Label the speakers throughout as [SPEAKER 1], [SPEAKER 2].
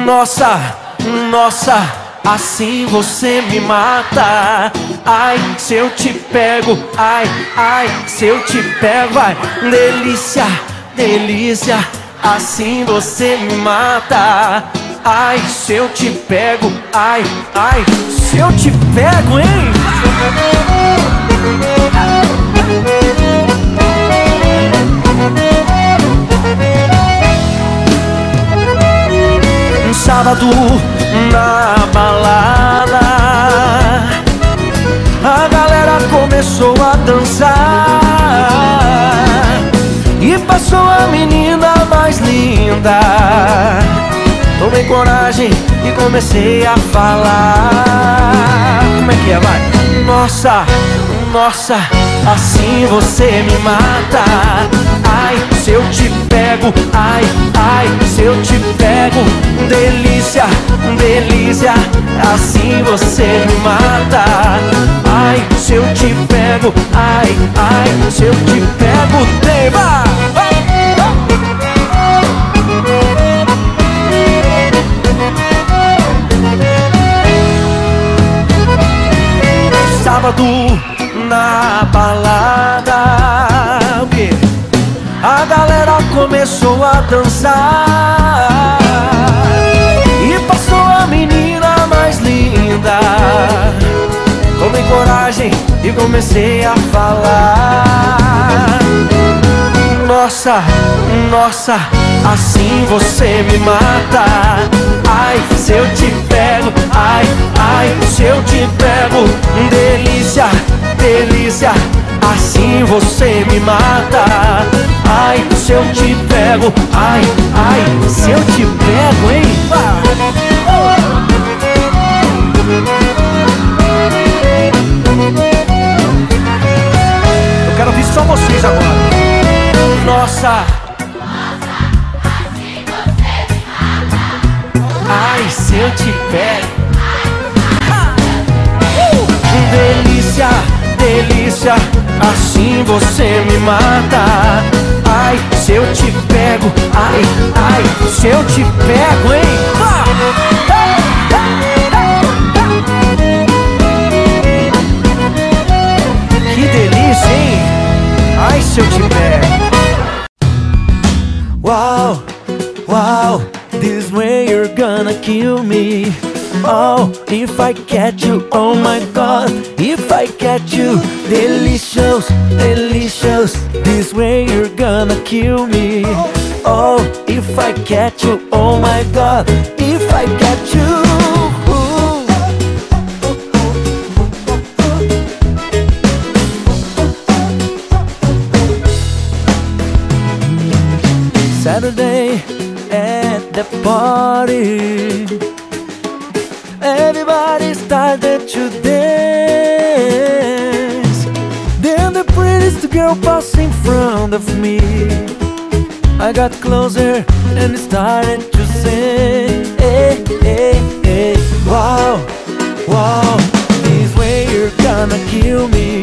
[SPEAKER 1] Nossa, nossa, assim você me mata. Ai, se eu te pego, ai, ai, se eu te pego, vai. Delícia, delícia, assim você me mata. Ai, se eu te pego, ai, ai, se eu te pego, hein? Um sábado na balada, a galera começou a dançar e passou a menina mais linda. Tomei coragem e comecei a falar. Como é que é, vai? Nossa, nossa, assim você me mata. Ai, se eu te pego, ai, ai, se eu te pego. Delícia, delícia, assim você me mata. Ai, se eu te pego, ai, ai, se eu te pego. Tema! Sábado na balada, o quê? A galera começou a dançar e passou a menina mais linda. Tomei coragem e comecei a falar. Nossa, nossa, assim você me mata. Ai, se eu te pego, ai, ai, se eu te pego. Delícia, delícia, assim você me mata. Ai, se eu te pego, ai, ai, se eu te pego, hein? Eu quero ouvir só vocês agora. Nossa,
[SPEAKER 2] assim você me mata.
[SPEAKER 1] ai, se eu te pego. Delícia, delícia, assim você me mata. Ai, se eu te pego, ai, ai, se eu te pego, hein? Que delícia, hein? Ai, se eu te pego. Wow, wow, this way you're gonna kill me. Oh, if I catch you, oh my God, if I catch you, delicious, delicious, this way you're gonna kill me. Oh, if I catch you, oh my God, if I catch you. Saturday at the party, everybody started to dance. Then the prettiest girl passed in front of me. I got closer and started to say, hey, hey, hey. Wow, wow, this way you're gonna kill me.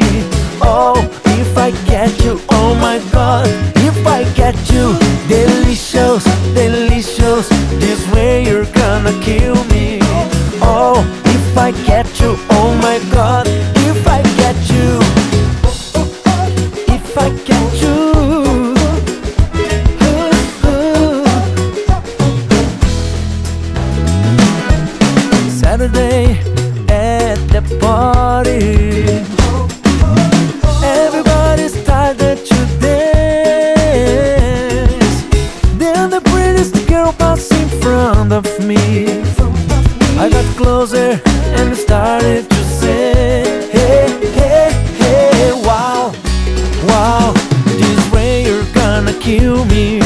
[SPEAKER 1] Oh, if I catch you, oh my God, if I catch you, delicious, delicious, this way you're gonna kill me. Oh, if I catch you, oh my God, if I catch you, if I catch you. Saturday at the party, everybody started to dance. Then the prettiest girl passed in front of me. I got closer and started to say, hey, hey, hey, wow, wow, this way you're gonna kill me.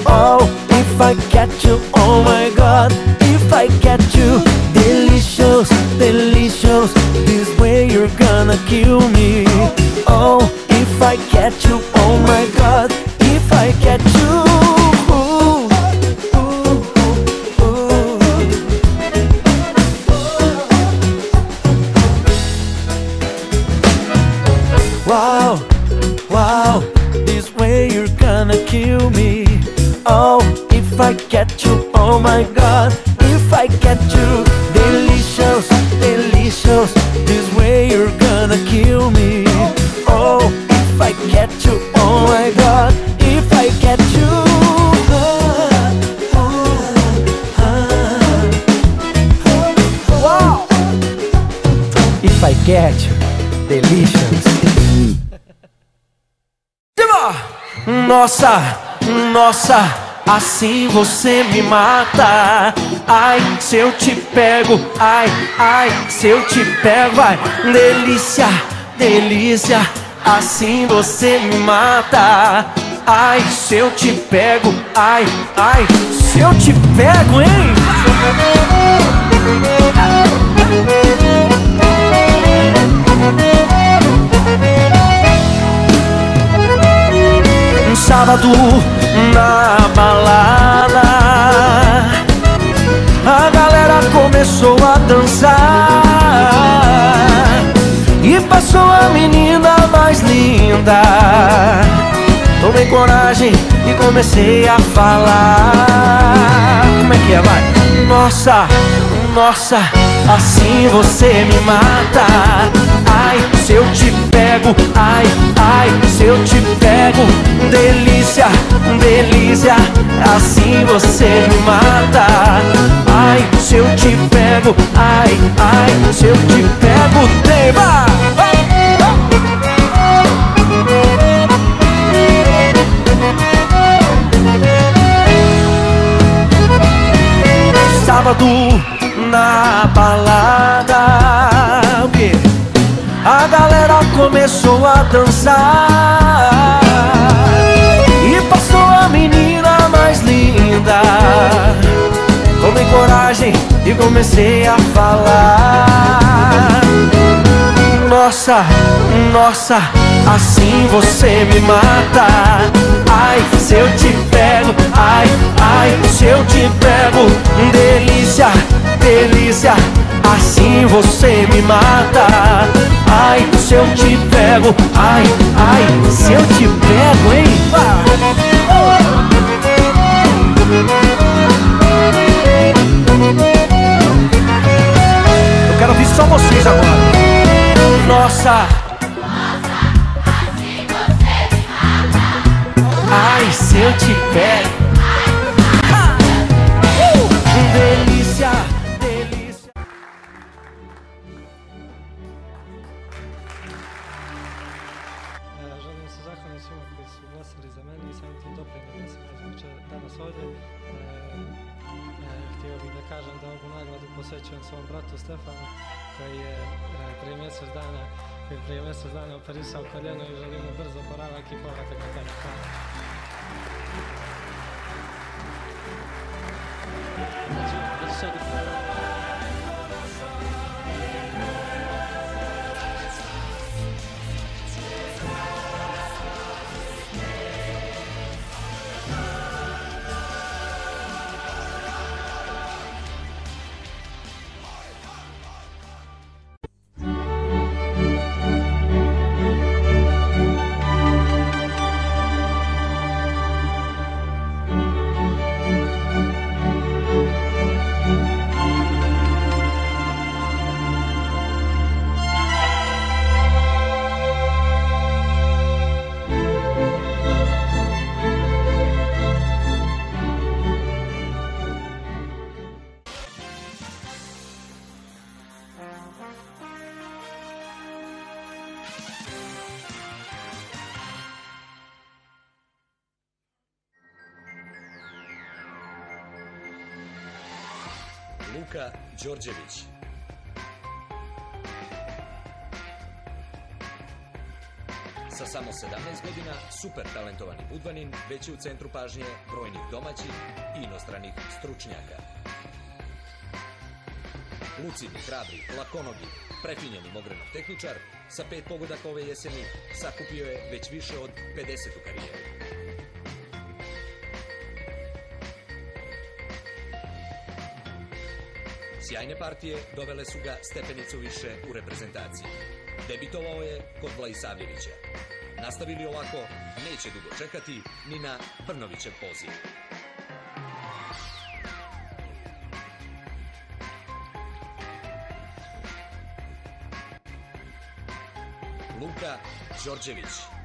[SPEAKER 1] Oh, if I catch you, oh my God, if I catch you, delicious, delicious, this way you're gonna kill me. Oh, if I catch you, oh my God, if I catch you. Wow, wow, this way you're gonna kill me. Oh, if I catch you, oh Oh my God, if I get you, delicious, delicious, this way you're gonna kill me. Oh, if I get you, oh my God, if I get you. Wow. If I get you, delicious. Nossa, nossa, assim você me mata. Ai, se eu te pego, ai, ai, se eu te pego, vai. Delícia, delícia, assim você me mata. Ai, se eu te pego, ai, ai, se eu te pego, hein? Um sábado na balada, a galera começou a dançar e passou a menina mais linda. Tomei coragem e comecei a falar. Como é que é, vai? Nossa, nossa, assim você me mata. Ai, se eu te pego, ai, ai, se eu te pego. Delícia, delícia, assim você me mata. Ai, se eu te pego, ai, ai, se eu te pego. Tema! Sábado na balada, o quê? A galera começou a dançar e passou a menina mais linda. Tomei coragem e comecei a falar. Nossa, nossa, assim você me mata. Ai, se eu te pego, ai, ai, se eu te pego. Delícia, delícia, assim você me mata. Ai, se eu te pego, ai, ai, se eu te pego, hein? Eu quero ouvir só vocês agora. Nossa,
[SPEAKER 2] assim você me mata.
[SPEAKER 1] ai, se eu te pego. Delícia, delícia.
[SPEAKER 3] Želim se zahvaliti svima koji su glasali za mene i samim tim doprinijeli da sam danas ovdje. Htio bih da kažem da ovu nagradu posvećujem svom bratu Stefanu koji je prije mjesec dana operisao koljeno i želim mu brzo oporavak i povratak na teren.
[SPEAKER 4] Luka Đorđević. Sa samo 17 godina, super talentovani Budvanin već je u centru pažnje brojnih domaćih i inostranih stručnjaka. Lucidni, hrabri, lakonogi, prefinjeni Mogrenov tehničar, sa 5 pogodaka ove jeseni sakupio je već više od 50 u karijeri. Sjajne partije dovele su ga stepenicu više u reprezentaciji. Debitovao je kod Vlaisavljevića. Nastavili ovako, neće dugo čekati ni na Brnovićev poziv. Luka Đorđević.